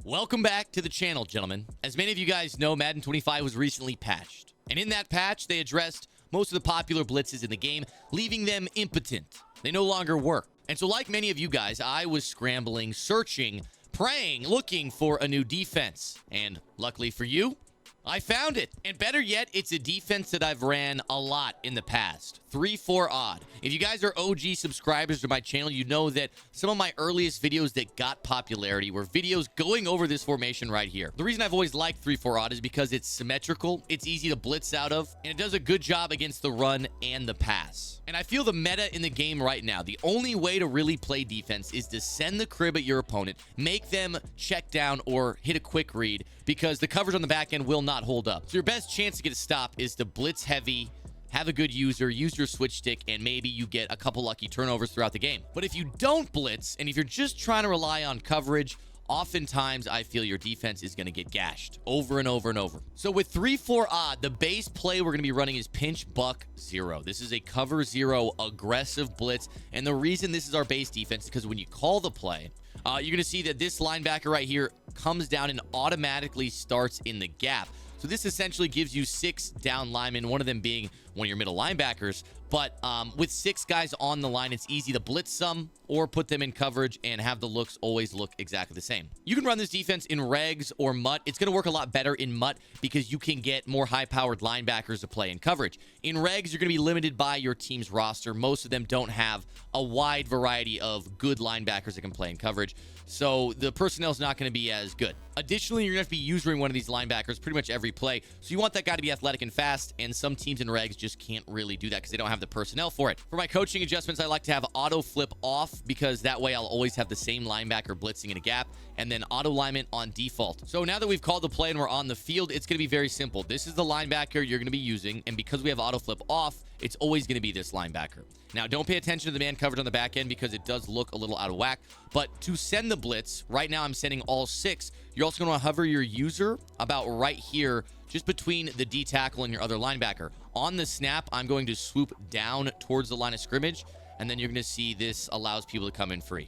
Welcome back to the channel, gentlemen. As many of you guys know, Madden 25 was recently patched. And in that patch, they addressed most of the popular blitzes in the game, leaving them impotent. They no longer work. And so like many of you guys, I was scrambling, searching, praying, looking for a new defense. And luckily for you, I found it. And better yet, it's a defense that I've ran a lot in the past. 3-4 odd. If you guys are OG subscribers to my channel, you know that some of my earliest videos that got popularity were videos going over this formation right here. The reason I've always liked 3-4 odd is because it's symmetrical, it's easy to blitz out of, and it does a good job against the run and the pass. And I feel the meta in the game right now, the only way to really play defense is to send the crib at your opponent, make them check down or hit a quick read, because the coverage on the back end will not hold up. So your best chance to get a stop is to blitz heavy, have a good user, use your switch stick, and maybe you get a couple lucky turnovers throughout the game. But if you don't blitz, and if you're just trying to rely on coverage, oftentimes I feel your defense is going to get gashed over and over and over. So with 3-4 odd, the base play we're going to be running is pinch buck 0. This is a cover 0 aggressive blitz. And the reason this is our base defense is because when you call the play, you're going to see that this linebacker right here comes down and automatically starts in the gap. So this essentially gives you 6 down linemen, one of them being one of your middle linebackers. But with 6 guys on the line, it's easy to blitz some or put them in coverage and have the looks always look exactly the same. You can run this defense in regs or MUT. It's going to work a lot better in MUT because you can get more high-powered linebackers to play in coverage. In regs, you're going to be limited by your team's roster. Most of them don't have a wide variety of good linebackers that can play in coverage. So the personnel is not going to be as good. Additionally, you're going to have to be using one of these linebackers pretty much every play. So you want that guy to be athletic and fast, and some teams in regs just can't really do that because they don't have the personnel for it. For my coaching adjustments, I like to have auto flip off because that way I'll always have the same linebacker blitzing in a gap, and then auto alignment on default. So now that we've called the play and we're on the field, it's going to be very simple. This is the linebacker you're going to be using, and because we have auto flip off, it's always going to be this linebacker. Now, don't pay attention to the man coverage on the back end because it does look a little out of whack. But to send the blitz, right now I'm sending all 6. You're also going to hover your user about right here, just between the D tackle and your other linebacker. On the snap, I'm going to swoop down towards the line of scrimmage, and then you're going to see this allows people to come in free.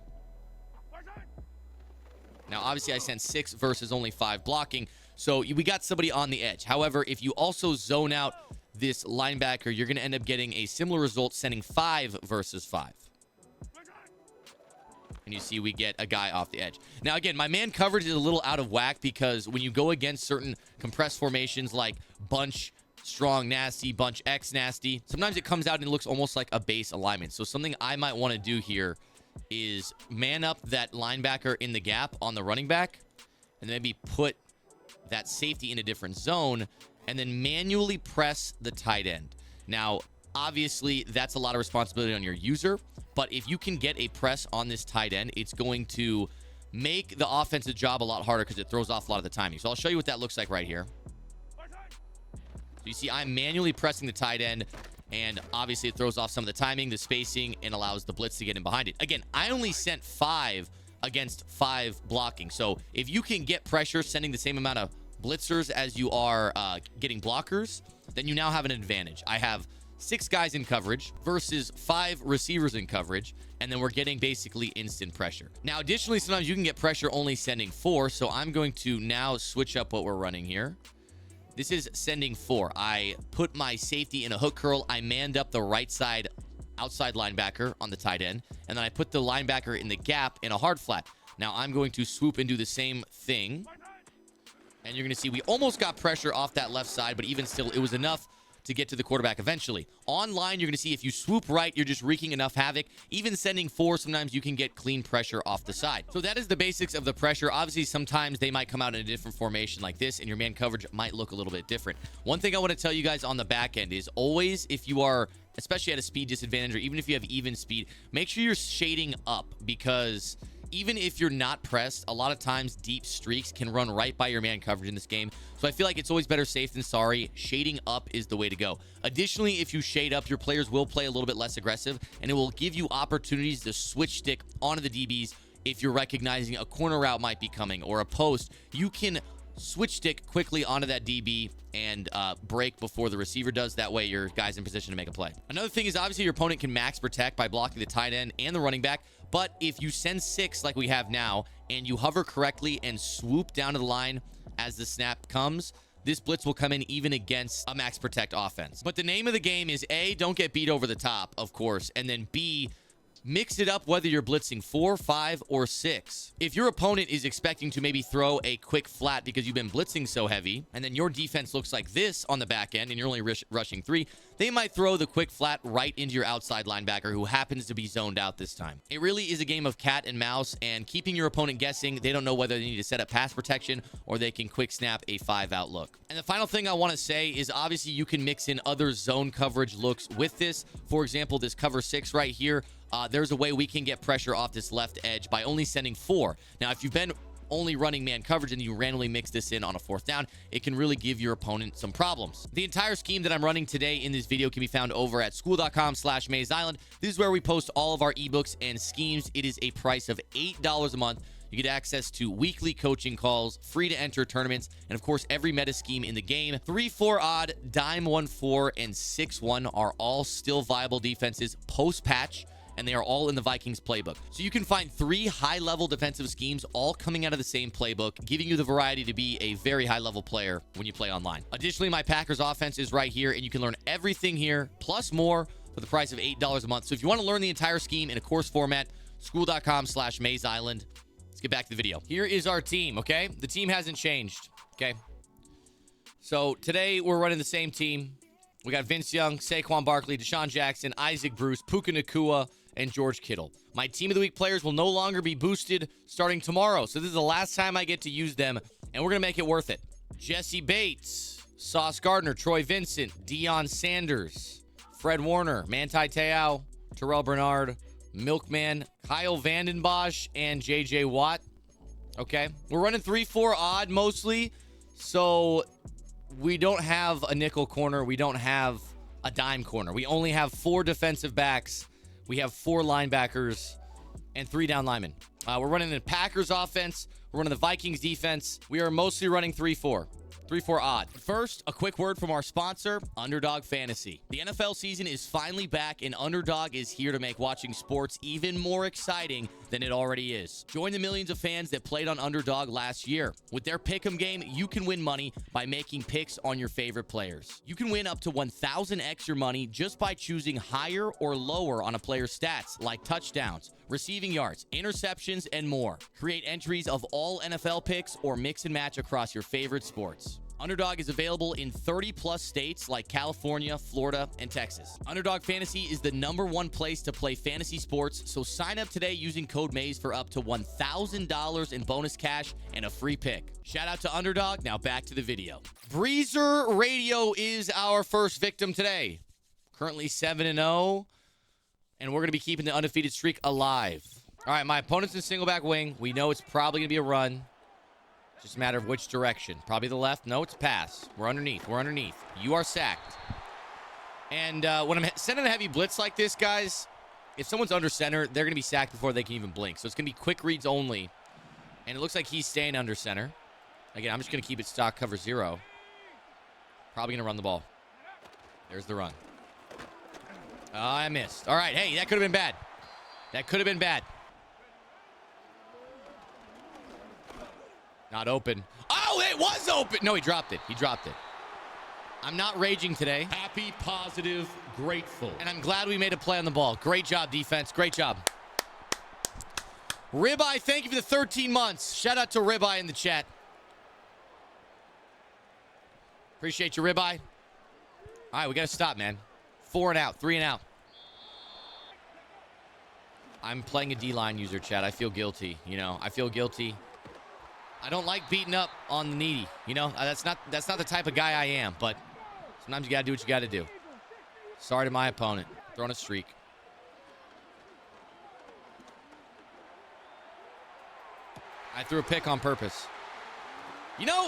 Now, obviously, I sent 6 versus only 5 blocking, so we got somebody on the edge. However, if you also zone out this linebacker, you're going to end up getting a similar result, sending 5 versus 5. And you see we get a guy off the edge. Now, again, my man coverage is a little out of whack because when you go against certain compressed formations like bunch, strong, nasty, bunch X, nasty, sometimes it comes out and it looks almost like a base alignment. So something I might want to do here is man up that linebacker in the gap on the running back and maybe put that safety in a different zone and then manually press the tight end. Now, obviously, that's a lot of responsibility on your user, but if you can get a press on this tight end, it's going to make the offensive job a lot harder because it throws off a lot of the timing. So I'll show you what that looks like right here. So you see I'm manually pressing the tight end, and obviously it throws off some of the timing, the spacing, and allows the blitz to get in behind it. Again, I only sent 5 against 5 blocking. So if you can get pressure sending the same amount of blitzers as you are getting blockers, then you now have an advantage. I have 6 guys in coverage versus 5 receivers in coverage, and then we're getting basically instant pressure. Now, additionally, sometimes you can get pressure only sending 4, so I'm going to now switch up what we're running here. This is sending 4. I put my safety in a hook curl. I manned up the right side outside linebacker on the tight end, and then I put the linebacker in the gap in a hard flat. Now, I'm going to swoop and do the same thing. And you're going to see we almost got pressure off that left side, but even still, it was enough to get to the quarterback eventually. Online, you're going to see if you swoop right, you're just wreaking enough havoc. Even sending 4, sometimes you can get clean pressure off the side. So that is the basics of the pressure. Obviously, sometimes they might come out in a different formation like this, and your man coverage might look a little bit different. One thing I want to tell you guys on the back end is always, if you are, especially at a speed disadvantage, or even if you have even speed, make sure you're shading up, because even if you're not pressed, a lot of times deep streaks can run right by your man coverage in this game. So I feel like it's always better safe than sorry. Shading up is the way to go. Additionally, if you shade up, your players will play a little bit less aggressive, and it will give you opportunities to switch stick onto the DBs if you're recognizing a corner route might be coming or a post. You can switch stick quickly onto that DB and break before the receiver does. That way your guy's in position to make a play. Another thing is obviously your opponent can max protect by blocking the tight end and the running back, But if you send 6 like we have now, and you hover correctly and swoop down to the line as the snap comes, this blitz will come in even against a max protect offense. But the name of the game is A, don't get beat over the top, of course, and then B, mix it up whether you're blitzing 4, 5, or 6. If your opponent is expecting to maybe throw a quick flat because you've been blitzing so heavy, and then your defense looks like this on the back end, and you're only rushing 3, they might throw the quick flat right into your outside linebacker who happens to be zoned out this time. It really is a game of cat and mouse, and keeping your opponent guessing. They don't know whether they need to set up pass protection or they can quick snap a 5-out look. And the final thing I want to say is obviously you can mix in other zone coverage looks with this. For example, this cover 6 right here. There's a way we can get pressure off this left edge by only sending 4. Now, if you've been only running man coverage and you randomly mix this in on a 4th down, it can really give your opponent some problems. The entire scheme that I'm running today in this video can be found over at school.com/mayzisland. This is where we post all of our ebooks and schemes. It is a price of $8 a month. You get access to weekly coaching calls, free to enter tournaments, and of course, every meta scheme in the game. 3-4 odd, dime 1-4, and 6-1 are all still viable defenses post-patch, and they are all in the Vikings playbook. So you can find 3 high-level defensive schemes all coming out of the same playbook, giving you the variety to be a very high-level player when you play online. Additionally, my Packers offense is right here, and you can learn everything here, plus more, for the price of $8 a month. So if you want to learn the entire scheme in a course format, school.com/mayzisland. Let's get back to the video. Here is our team, okay? The team hasn't changed, okay? So today we're running the same team. We got Vince Young, Saquon Barkley, Deshaun Jackson, Isaac Bruce, Puka Nacua, and George Kittle. My Team of the Week players will no longer be boosted starting tomorrow. So this is the last time I get to use them, and we're going to make it worth it. Jesse Bates, Sauce Gardner, Troy Vincent, Deion Sanders, Fred Warner, Manti Te'o, Terrell Bernard, Milkman, Kyle Vanden Bosch, and J.J. Watt. Okay. We're running 3-4 odd mostly, so we don't have a nickel corner. We don't have a dime corner. We only have 4 defensive backs. We have 4 linebackers and 3 down linemen. We're running the Packers offense. We're running the Vikings defense. We are mostly running 3-4. 3-4 odd. First, a quick word from our sponsor, Underdog Fantasy. The NFL season is finally back, and Underdog is here to make watching sports even more exciting than it already is. Join the millions of fans that played on Underdog last year. With their Pick'em game, you can win money by making picks on your favorite players. You can win up to 1,000x your money just by choosing higher or lower on a player's stats, like touchdowns, receiving yards, interceptions, and more. Create entries of all NFL picks or mix and match across your favorite sports. Underdog is available in 30-plus states like California, Florida, and Texas. Underdog Fantasy is the #1 place to play fantasy sports, so sign up today using code Mayz for up to $1,000 in bonus cash and a free pick. Shout out to Underdog. Now back to the video. Breezer Radio is our first victim today. Currently 7-0, and we're going to be keeping the undefeated streak alive. All right, my opponent's in single back wing. We know it's probably going to be a run. Just a matter of which direction. Probably the left. No, it's pass. We're underneath. We're underneath. You are sacked. And when I'm sending a heavy blitz like this, guys, if someone's under center, they're going to be sacked before they can even blink. So it's going to be quick reads only. And it looks like he's staying under center. Again, I'm just going to keep it stock cover 0. Probably going to run the ball. There's the run. Oh, I missed. All right. Hey, that could have been bad. That could have been bad. Not open. Oh, it was open. No, he dropped it. He dropped it. I'm not raging today. Happy, positive, grateful. And I'm glad we made a play on the ball. Great job, defense. Great job. Ribeye, thank you for the 13 months. Shout out to Ribeye in the chat. Appreciate you, Ribeye. All right, we got to stop, man. 4 and out. 3 and out. I'm playing a D-line user, chat. I feel guilty. I feel guilty. I don't like beating up on the needy. That's not the type of guy I am, but sometimes you got to do what you got to do. Sorry to my opponent. Throwing a streak. I threw a pick on purpose.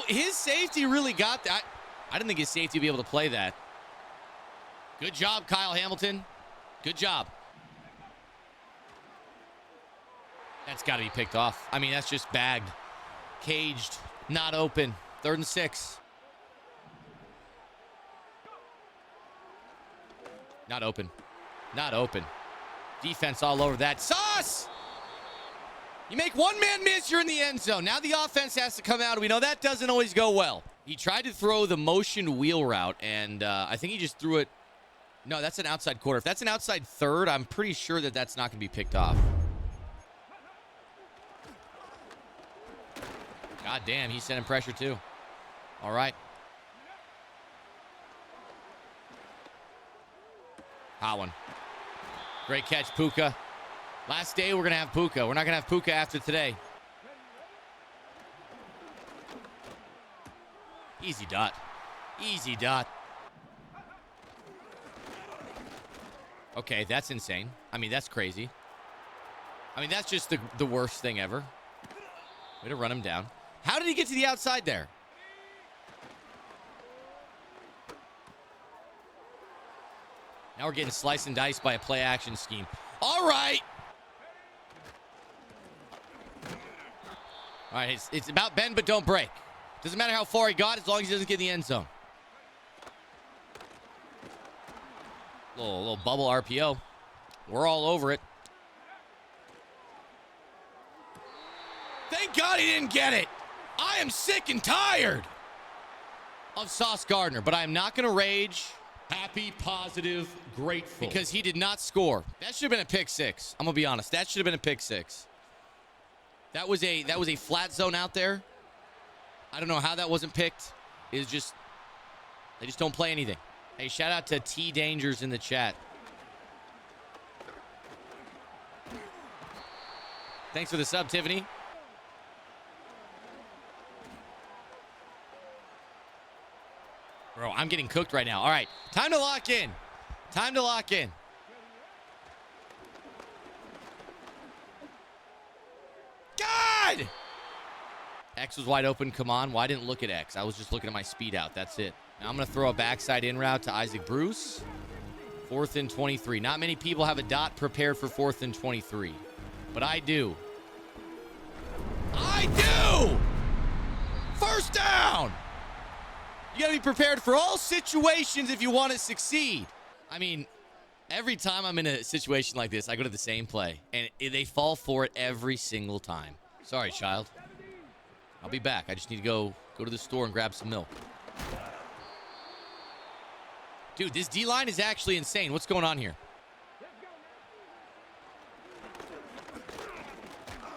His safety really got that. I didn't think his safety would be able to play that. Good job, Kyle Hamilton. Good job. That's got to be picked off. I mean, that's just bagged. Caged. Not open. 3rd and 6. Not open. Not open. Defense all over that. Sauce! You make one man miss, you're in the end zone. Now the offense has to come out. We know that doesn't always go well. He tried to throw the motion wheel route, and I think he just threw it. No, that's an outside quarter. If that's an outside third, I'm pretty sure that that's not going to be picked off. God damn, he's sending pressure too. All right. Hot one. Great catch, Puka. Last day, we're going to have Puka. We're not going to have Puka after today. Easy dot. Easy dot. Okay, that's insane. I mean, that's crazy. I mean, that's just the worst thing ever. Way to run him down. How did he get to the outside there? Now we're getting sliced and diced by a play action scheme. All right. All right, it's about bend but don't break. Doesn't matter how far he got as long as he doesn't get in the end zone. Little bubble RPO. We're all over it. Thank God he didn't get it. I am sick and tired of Sauce Gardner, but I am not going to rage. Happy, positive, grateful. Because he did not score. That should have been a pick six. I'm going to be honest. That should have been a pick six. That was a flat zone out there. I don't know how that wasn't picked. It's just, they just don't play anything. Hey, shout out to T Dangers in the chat. Thanks for the sub, Tiffany. Bro, I'm getting cooked right now. All right, time to lock in. Time to lock in. God! X was wide open. Come on. Why didn't look at X? I was just looking at my speed out. That's it. Now I'm going to throw a backside in route to Isaac Bruce. 4th and 23. Not many people have a dot prepared for 4th and 23. But I do. I do! First down! You got to be prepared for all situations if you want to succeed. I mean, every time I'm in a situation like this, I go to the same play. And they fall for it every single time. Sorry, child. I'll be back. I just need to go to the store and grab some milk. Dude, this D-line is actually insane. What's going on here?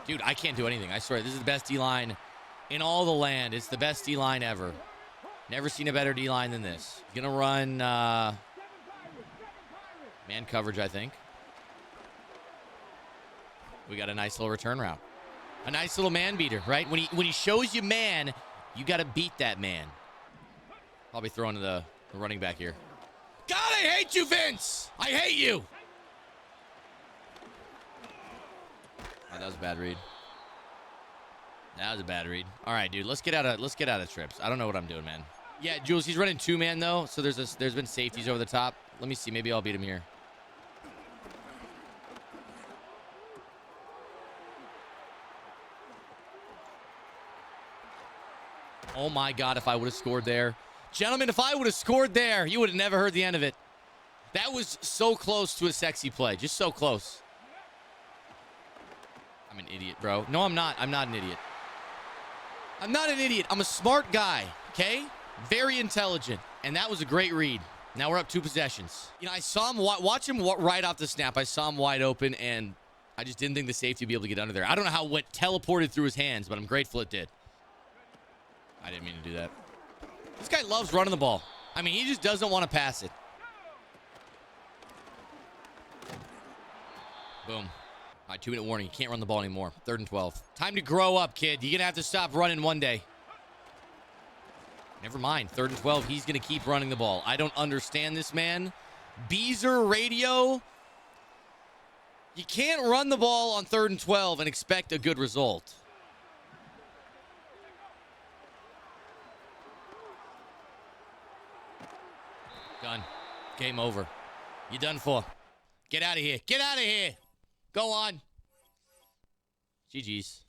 Dude, I can't do anything. I swear, this is the best D-line in all the land. It's the best D-line ever. Never seen a better D-line than this. He's going to run man coverage, I think. We got a nice little return route. A nice little man beater, right? When he shows you man, you got to beat that man. Probably throwing to the running back here. God, I hate you, Vince! I hate you! Oh, that was a bad read. That was a bad read. All right, dude, let's get out of trips. I don't know what I'm doing, man. Yeah, Jules, he's running two-man, though, so there's been safeties over the top. Let me see. Maybe I'll beat him here. Oh, my God, if I would have scored there. Gentlemen, if I would have scored there, you would have never heard the end of it. That was so close to a sexy play. Just so close. I'm an idiot, bro. No, I'm not. I'm not an idiot. I'm not an idiot. I'm a smart guy, okay? Very intelligent. And that was a great read. Now we're up 2 possessions. You know, I saw him, watch him right off the snap. I saw him wide open, and I just didn't think the safety would be able to get under there. I don't know how what teleported through his hands, but I'm grateful it did. I didn't mean to do that. This guy loves running the ball. I mean, he just doesn't want to pass it. Boom. All right, 2-minute warning. You can't run the ball anymore. 3rd and 12. Time to grow up, kid. You're going to have to stop running one day. Never mind. 3rd and 12. He's going to keep running the ball. I don't understand this man. Beezer radio. You can't run the ball on 3rd and 12 and expect a good result. Done. Game over. You done for. Get out of here. Get out of here. Go on. GG's.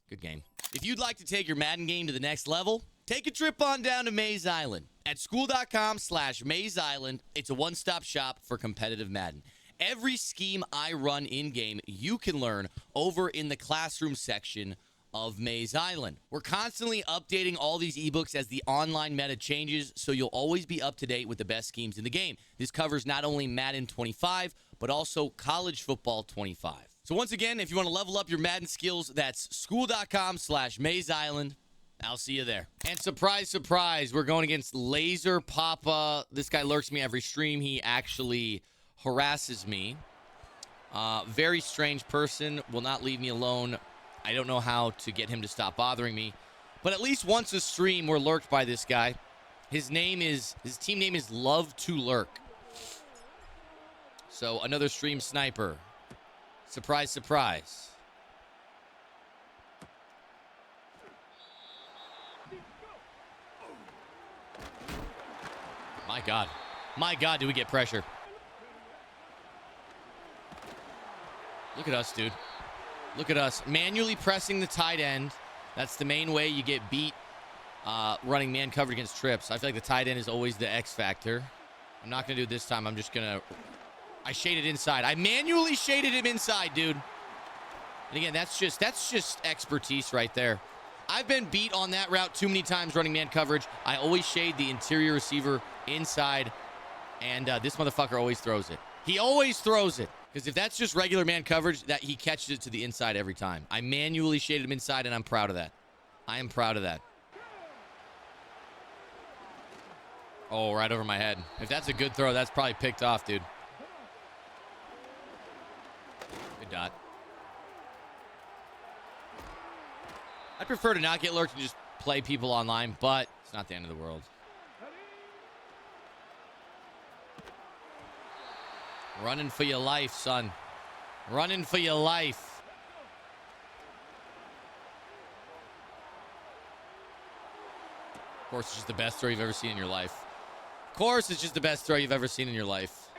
Good game. If you'd like to take your Madden game to the next level, take a trip on down to Mayz Island. At school.com/Mayz Island, it's a one-stop shop for competitive Madden. Every scheme I run in-game, you can learn over in the classroom section of Mayz Island. We're constantly updating all these ebooks as the online meta changes, so you'll always be up to date with the best schemes in the game. This covers not only Madden 25, but also college football 25. So once again, if you want to level up your Madden skills, that's school.com/Mayz Island. I'll see you there. And surprise, surprise, we're going against Laser Papa. This guy lurks me every stream. He actually harasses me. Very strange person, will not leave me alone. I don't know how to get him to stop bothering me. But at least once a stream, we're lurked by this guy. His team name is Love to Lurk. So another stream sniper. Surprise, surprise. My God. My God, do we get pressure. Look at us, dude. Look at us. Manually pressing the tight end. That's the main way you get beat running man covered against trips. I feel like the tight end is always the X factor. I'm not going to do it this time. I'm just going to... I shaded inside. I manually shaded him inside, dude. And again, that's just expertise right there. I've been beat on that route too many times running man coverage. I always shade the interior receiver inside. And this motherfucker always throws it. He always throws it. Because if that's just regular man coverage, that he catches it to the inside every time. I manually shaded him inside, and I'm proud of that. I am proud of that. Oh, right over my head. If that's a good throw, that's probably picked off, dude. Good dot. I prefer to not get lurked and just play people online, but it's not the end of the world. Running for your life, son. Running for your life. Of course, it's just the best throw you've ever seen in your life. Of course, it's just the best throw you've ever seen in your life.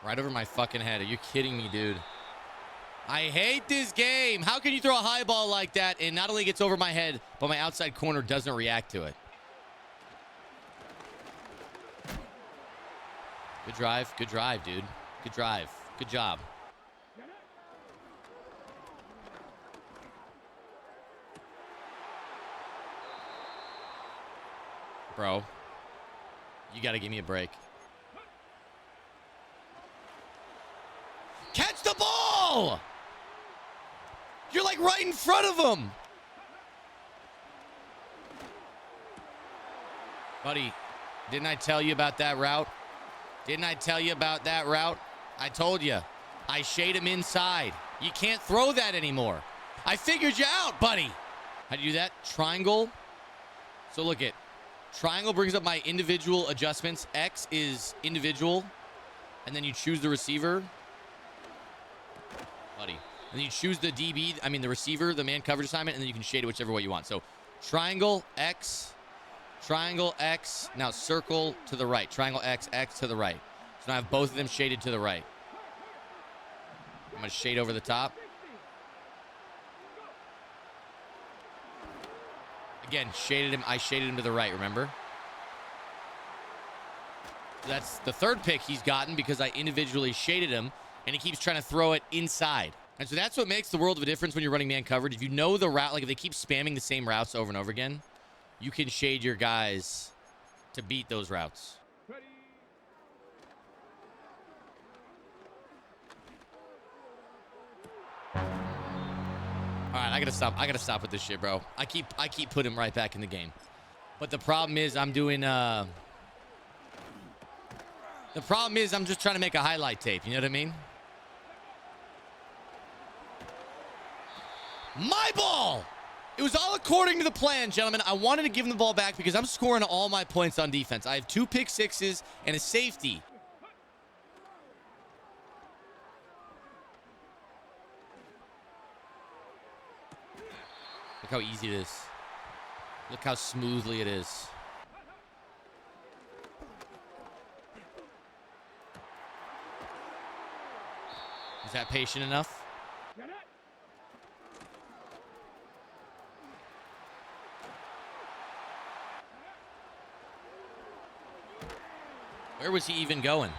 Right over my fucking head. Are you kidding me, dude? I hate this game. How can you throw a high ball like that and not only gets over my head, but my outside corner doesn't react to it? Good drive. Good drive, dude. Good drive. Good job. Bro, you got to give me a break. Catch the ball! You're like right in front of him. Buddy, didn't I tell you about that route? Didn't I tell you about that route? I told you. I shade him inside. You can't throw that anymore. I figured you out, buddy. How do you do that? Triangle. So look at triangle brings up my individual adjustments. X is individual. And then you choose the receiver. Buddy. And then you choose the DB, the receiver, the man coverage assignment, and then you can shade it whichever way you want. So triangle, X, now circle to the right. Triangle, X, X to the right. So now I have both of them shaded to the right. I'm going to shade over the top. Again, shaded him. I shaded him to the right, remember? That's the third pick he's gotten because I individually shaded him, and he keeps trying to throw it inside. And so that's what makes the world of a difference when you're running man coverage. If you know the route, like if they keep spamming the same routes over and over again, you can shade your guys to beat those routes. All right, I gotta stop with this shit, bro. I keep putting him right back in the game. But the problem is I'm doing the problem is I'm just trying to make a highlight tape, you know what I mean? My ball! It was all according to the plan, gentlemen. I wanted to give him the ball back because I'm scoring all my points on defense. I have 2 pick sixes and a safety. Look how easy it is. Look how smoothly it is. Is that patient enough? Where was he even going?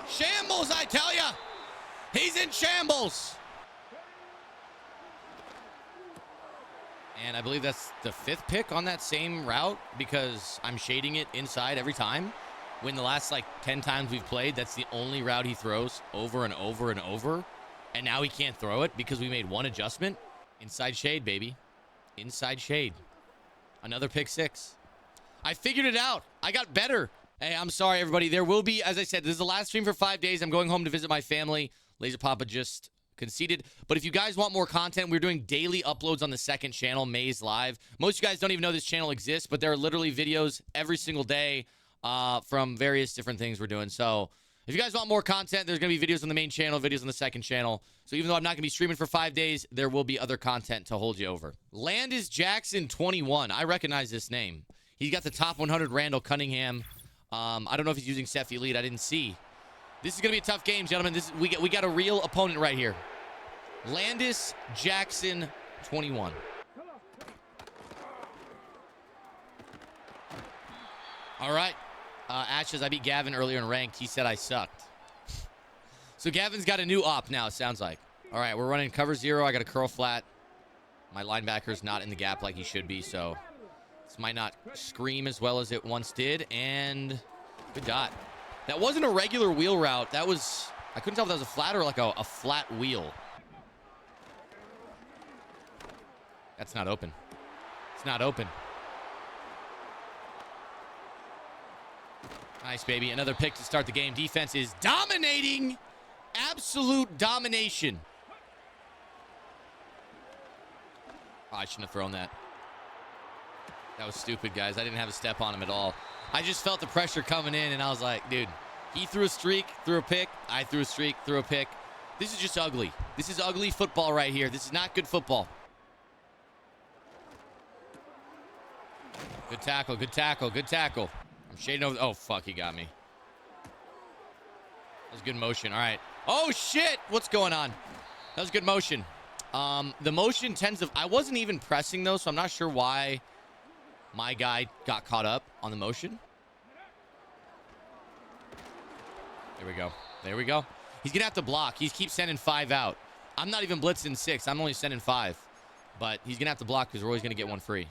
Shambles, I tell ya! He's in shambles! And I believe that's the 5th pick on that same route because I'm shading it inside every time. When the last, like, 10 times we've played, that's the only route he throws over and over and over. And now he can't throw it because we made one adjustment. Inside shade, baby. Inside shade. Another pick 6. I figured it out. I got better. Hey, I'm sorry, everybody. There will be, as I said, this is the last stream for 5 days. I'm going home to visit my family. Laser Papa just conceded. But if you guys want more content, we're doing daily uploads on the second channel, Mayz Live. Most of you guys don't even know this channel exists, but there are literally videos every single day from various different things we're doing. So if you guys want more content, there's going to be videos on the main channel, videos on the second channel. So even though I'm not going to be streaming for 5 days, there will be other content to hold you over. Landis Jackson 21. I recognize this name. He's got the top 100 Randall Cunningham. I don't know if he's using Ceph Elite. I didn't see. This is going to be a tough game, gentlemen. We got a real opponent right here. Landis Jackson 21. All right. Ashes, I beat Gavin earlier in ranked. He said I sucked. So Gavin's got a new op now, it sounds like. All right, we're running cover 0. I got a curl flat. My linebacker's not in the gap like he should be, so this might not scream as well as it once did. And good dot. That wasn't a regular wheel route. That was, I couldn't tell if that was a flat or like a flat wheel. That's not open. It's not open. Nice, baby. Another pick to start the game. Defense is dominating. Absolute domination. Oh, I shouldn't have thrown that. That was stupid, guys. I didn't have a step on him at all. I just felt the pressure coming in, and I was like, dude, he threw a streak, threw a pick. I threw a streak, threw a pick. This is just ugly. This is ugly football right here. This is not good football. Good tackle, good tackle, good tackle. I'm shading over. Oh, fuck, he got me. That was good motion. All right. Oh, shit. What's going on? That was good motion. The motion tends to... I wasn't even pressing, though, so I'm not sure why my guy got caught up on the motion. There we go. There we go. He's going to have to block. He keeps sending 5 out. I'm not even blitzing 6. I'm only sending 5. But he's going to have to block because we're always going to get one free.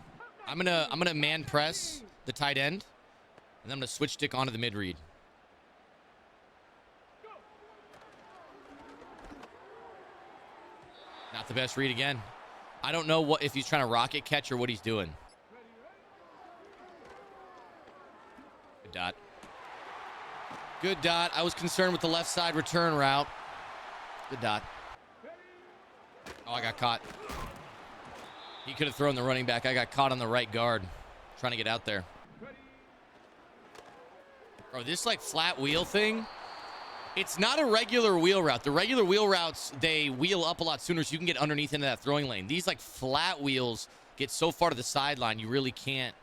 I'm gonna man press the tight end. And then I'm going to switch stick onto the mid-read. Not the best read again. I don't know if he's trying to rocket catch or what he's doing. Good dot. Good dot. I was concerned with the left side return route. Good dot. Oh, I got caught. He could have thrown the running back. I got caught on the right guard. Trying to get out there. Bro, this like flat wheel thing, it's not a regular wheel route. The regular wheel routes, they wheel up a lot sooner so you can get underneath into that throwing lane. These like flat wheels get so far to the sideline, you really can't.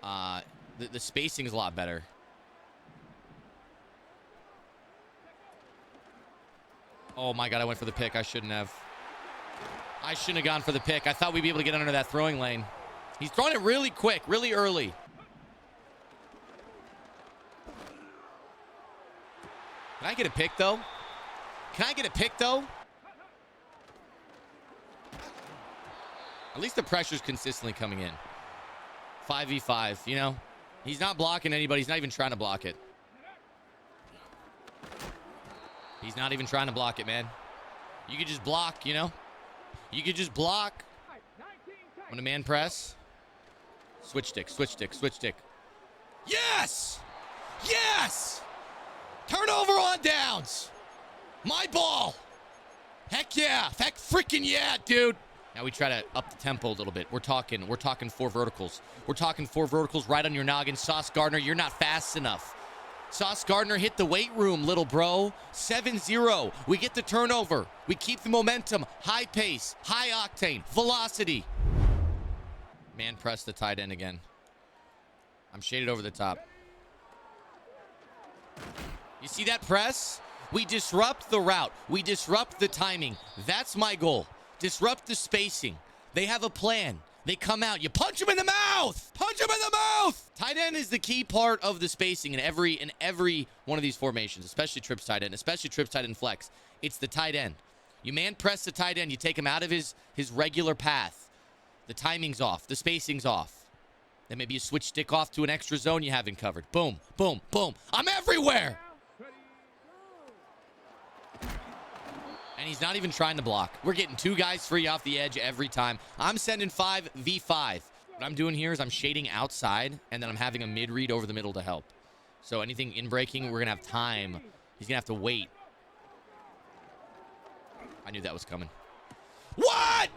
The spacing is a lot better. Oh my God, I went for the pick. I shouldn't have. I shouldn't have gone for the pick. I thought we'd be able to get under that throwing lane. He's throwing it really quick, really early. Can I get a pick, though? Can I get a pick, though? At least the pressure's consistently coming in. 5v5, you know? He's not blocking anybody. He's not even trying to block it. He's not even trying to block it, man. You could just block, you know? You could just block. I'm going to man press. Switch stick, switch stick, switch stick. Yes! Yes! Turnover on downs. My ball. Heck yeah. Heck freaking yeah, dude. Now we try to up the tempo a little bit. We're talking 4 verticals. We're talking 4 verticals right on your noggin. Sauce Gardner, you're not fast enough. Sauce Gardner hit the weight room, little bro. 7-0. We get the turnover. We keep the momentum. High pace, high octane, velocity. Man, press the tight end again. I'm shaded over the top. You see that press? We disrupt the route. We disrupt the timing. That's my goal. Disrupt the spacing. They have a plan. They come out. You punch them in the mouth. Punch them in the mouth. Tight end is the key part of the spacing in every one of these formations, especially trips tight end, especially trips tight end flex. It's the tight end. You man press the tight end. You take him out of his regular path. The timing's off. The spacing's off. Then maybe you switch stick off to an extra zone you haven't covered. Boom, boom, boom. I'm everywhere. And he's not even trying to block. We're getting 2 guys free off the edge every time. I'm sending 5v5. What I'm doing here is I'm shading outside, and then I'm having a mid-read over the middle to help. So anything in breaking, we're going to have time. He's going to have to wait. I knew that was coming. What?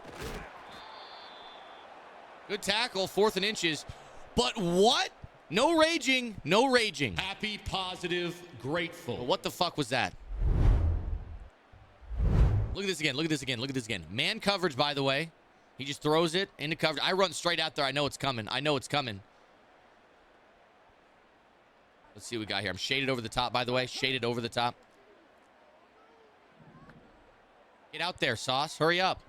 Good tackle, 4th and inches. But what? No raging, no raging. Happy, positive, grateful. But what the fuck was that? Look at this again. Look at this again. Look at this again. Man coverage, by the way. He just throws it into coverage. I run straight out there. I know it's coming. I know it's coming. Let's see what we got here. I'm shaded over the top, by the way. Shaded over the top. Get out there, Sauce. Hurry up.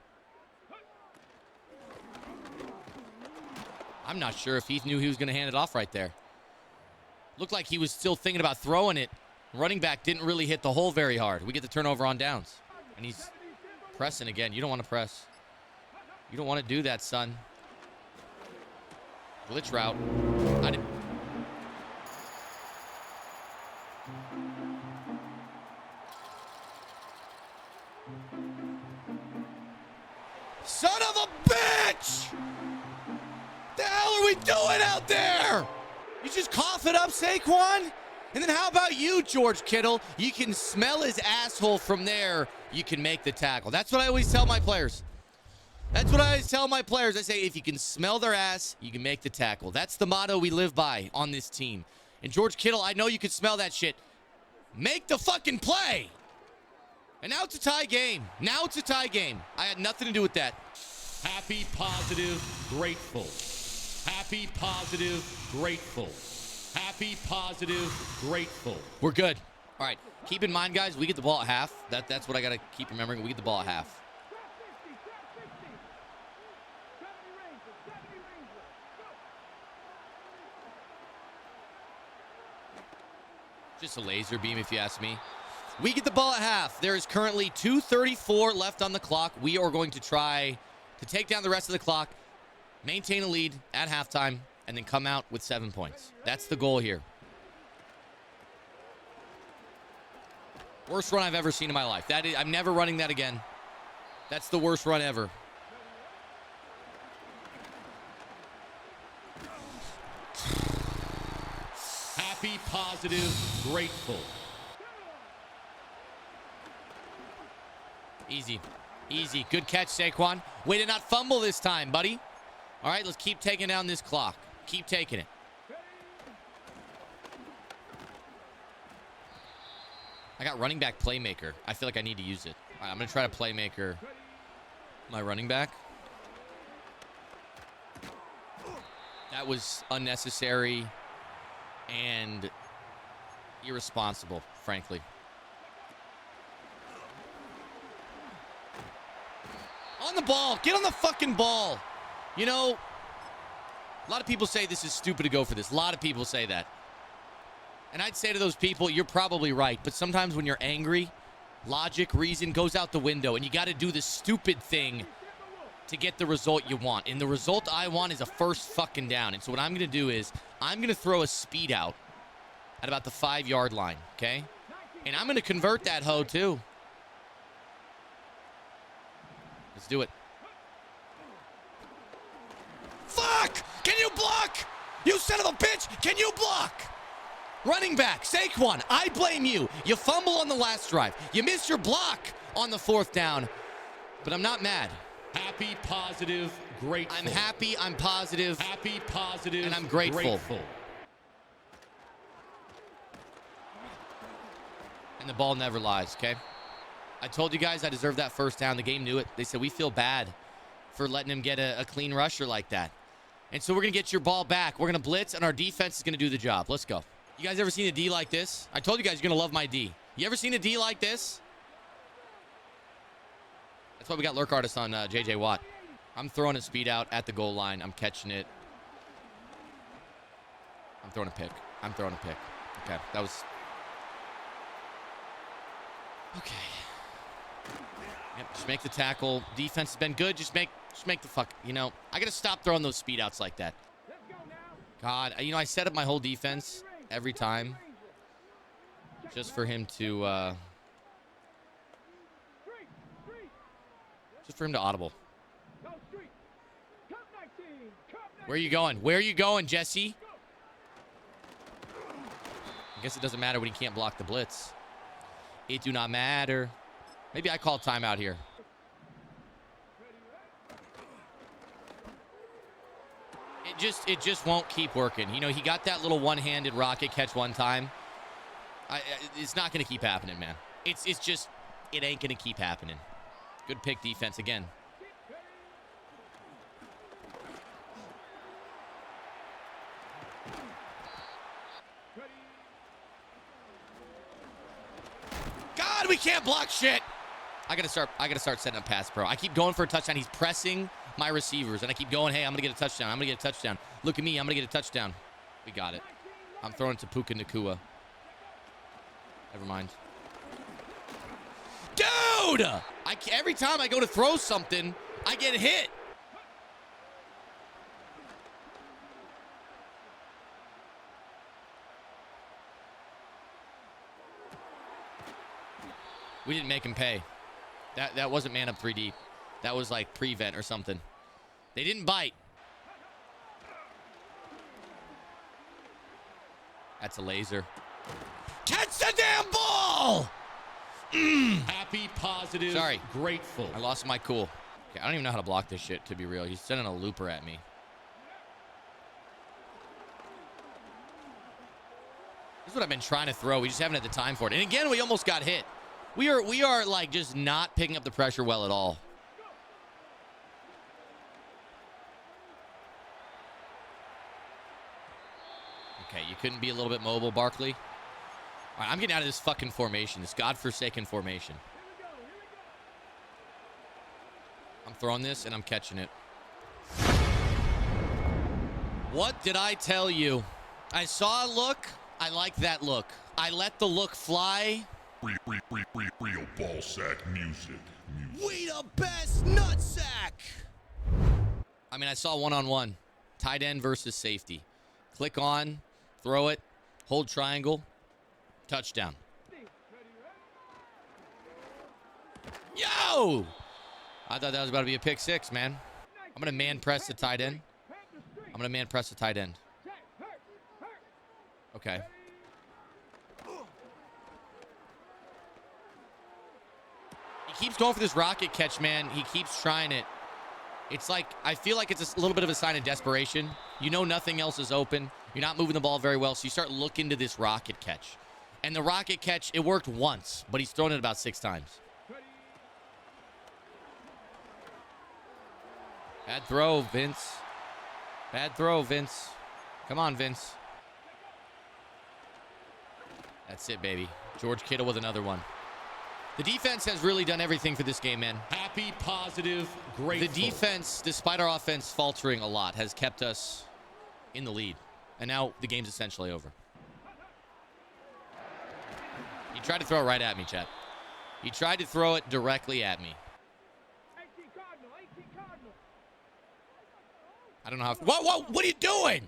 I'm not sure if he knew he was going to hand it off right there. Looked like he was still thinking about throwing it. Running back didn't really hit the hole very hard. We get the turnover on downs. And he's pressing again. You don't want to press. You don't want to do that, son. Glitch route. I didn't. Son of a bitch! The hell are we doing out there? You just cough it up, Saquon? And then how about you, George Kittle? You can smell his asshole from there. You can make the tackle. That's what I always tell my players. That's what I always tell my players. I say, if you can smell their ass, you can make the tackle. That's the motto we live by on this team. And George Kittle, I know you can smell that shit. Make the fucking play. And now it's a tie game. Now it's a tie game. I had nothing to do with that. Happy, positive, grateful. Happy, positive, grateful. Happy, positive, grateful. We're good. All right. Keep in mind, guys, we get the ball at half. That's what I got to keep remembering. We get the ball at half. Just a laser beam, if you ask me. We get the ball at half. There is currently 2:34 left on the clock. We are going to try to take down the rest of the clock, maintain a lead at halftime, and then come out with 7 points. That's the goal here. Worst run I've ever seen in my life. I'm never running that again. That's the worst run ever. Happy, positive, grateful. Easy. Easy. Good catch, Saquon. Way to not fumble this time, buddy. All right, let's keep taking down this clock. Keep taking it. I got running back playmaker. I feel like I need to use it. All right, I'm going to try to playmaker my running back. That was unnecessary and irresponsible, frankly. On the ball. Get on the fucking ball. You know, a lot of people say this is stupid to go for this. A lot of people say that. And I'd say to those people, you're probably right. But sometimes when you're angry, logic, reason goes out the window. And you got to do the stupid thing to get the result you want. And the result I want is a first fucking down. And so what I'm going to do is I'm going to throw a speed out at about the 5-yard line, okay? And I'm going to convert that hoe too. Let's do it. Fuck! Can you block? You son of a bitch! Can you block? Running back, Saquon, I blame you. You fumble on the last drive. You missed your block on the 4th down. But I'm not mad. Happy, positive, grateful. I'm happy, I'm positive. Happy, positive, and I'm grateful. And the ball never lies, okay? I told you guys I deserved that first down. The game knew it. They said, we feel bad for letting him get a clean rusher like that. And so we're going to get your ball back. We're going to blitz, and our defense is going to do the job. Let's go. You guys ever seen a D like this? I told you guys you're going to love my D. You ever seen a D like this? That's why we got Lurk Artist on J.J. Watt. I'm throwing a speed out at the goal line. I'm catching it. I'm throwing a pick. I'm throwing a pick. Okay, that was... Okay. Yep, just make the tackle. Defense has been good. Just make the fuck... You know, I got to stop throwing those speed outs like that. God, you know, I set up my whole defense every time just for him to... just for him to audible. Where are you going? Where are you going, Jesse? I guess it doesn't matter when he can't block the blitz. It do not matter. Maybe I call timeout here. It just won't keep working. You know, he got that little one-handed rocket catch one time. It's not going to keep happening, man. It's just, it ain't going to keep happening. Good pick defense again. God, we can't block shit. I gotta start setting up pass pro. I keep going for a touchdown. He's pressing my receivers, and I keep going, hey, I'm gonna get a touchdown. I'm gonna get a touchdown. Look at me, I'm gonna get a touchdown. We got it. I'm throwing to Puka Nakua. Never mind. Dude! Every time I go to throw something, I get hit. We didn't make him pay. That wasn't man up 3D. That was like prevent or something. They didn't bite. That's a laser. Catch the damn ball! Happy, positive, sorry. Grateful. I lost my cool. Okay, I don't even know how to block this shit, to be real. He's sending a looper at me. This is what I've been trying to throw. We just haven't had the time for it. And again, we almost got hit. We are like just not picking up the pressure well at all. Okay, you couldn't be a little bit mobile, Barkley. All right, I'm getting out of this fucking formation, this godforsaken formation. I'm throwing this and I'm catching it. What did I tell you? I saw a look. I like that look. I let the look fly. Real ball sack music. We the best nutsack. I mean, I saw one-on-one. Tight end versus safety. Click on, throw it, hold triangle, touchdown. Yo! I thought that was about to be a pick six, man. I'm going to man press the tight end. I'm going to man press the tight end. Okay. He keeps going for this rocket catch, man. He keeps trying it. It's like, I feel like it's a little bit of a sign of desperation. You know nothing else is open. You're not moving the ball very well, so you start looking to this rocket catch. And the rocket catch, it worked once, but he's thrown it about 6 times. Bad throw, Vince. Bad throw, Vince. Come on, Vince. That's it, baby. George Kittle with another one. The defense has really done everything for this game, man. Happy, positive, grateful. The defense, despite our offense faltering a lot, has kept us in the lead. And now the game's essentially over. He tried to throw it right at me, chat. He tried to throw it directly at me. I don't know how... Whoa, what are you doing?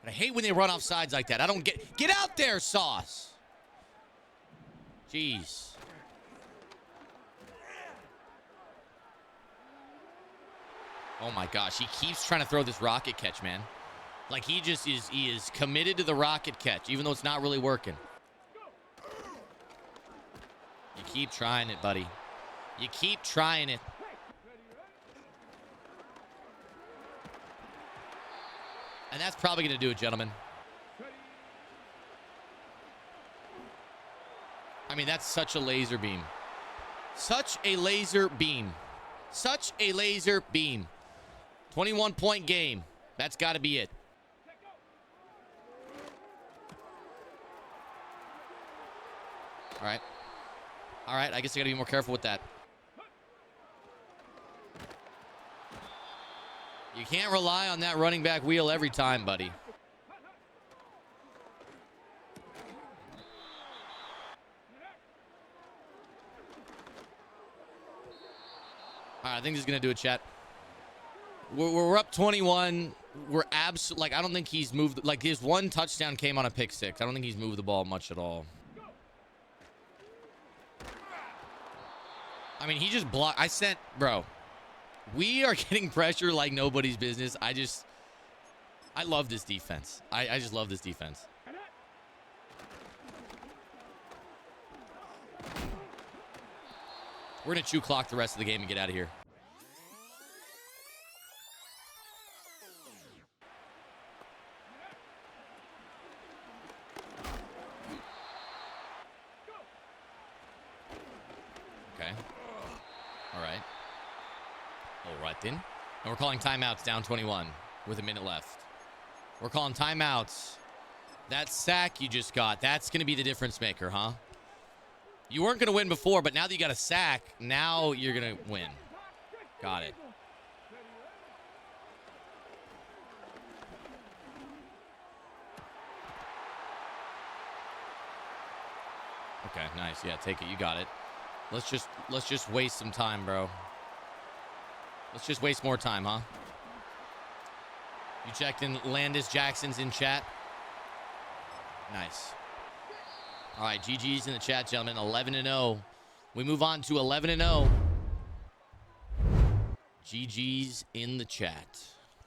I hate when they run off sides like that. I don't get... Get out there, Sauce! Jeez. Oh my gosh, he keeps trying to throw this rocket catch, man. Like he is committed to the rocket catch, even though it's not really working. You keep trying it, buddy. You keep trying it. And that's probably going to do it, gentlemen. I mean, that's such a laser beam. Such a laser beam. Such a laser beam. 21-point game. That's got to be it. All right. All right, I guess I got to be more careful with that. You can't rely on that running back wheel every time, buddy. All right, I think this is going to do it, chat. We're up 21. We're absolutely, like, I don't think he's moved. Like, his one touchdown came on a pick six. I don't think he's moved the ball much at all. I mean, he just blocked. Bro, we are getting pressure like nobody's business. I love this defense. I just love this defense. We're going to chew clock the rest of the game and get out of here. Okay. All right. All right, then. And we're calling timeouts down 21 with a minute left. We're calling timeouts. That sack you just got, that's going to be the difference maker, huh? You weren't going to win before, but now that you got a sack, now you're going to win. Got it. Okay, nice. Yeah, take it. You got it. Let's just waste some time, bro. Let's just waste more time, huh? You checked in. Landis Jackson's in chat. Nice. All right, GG's in the chat, gentlemen. 11-0. We move on to 11-0. GG's in the chat.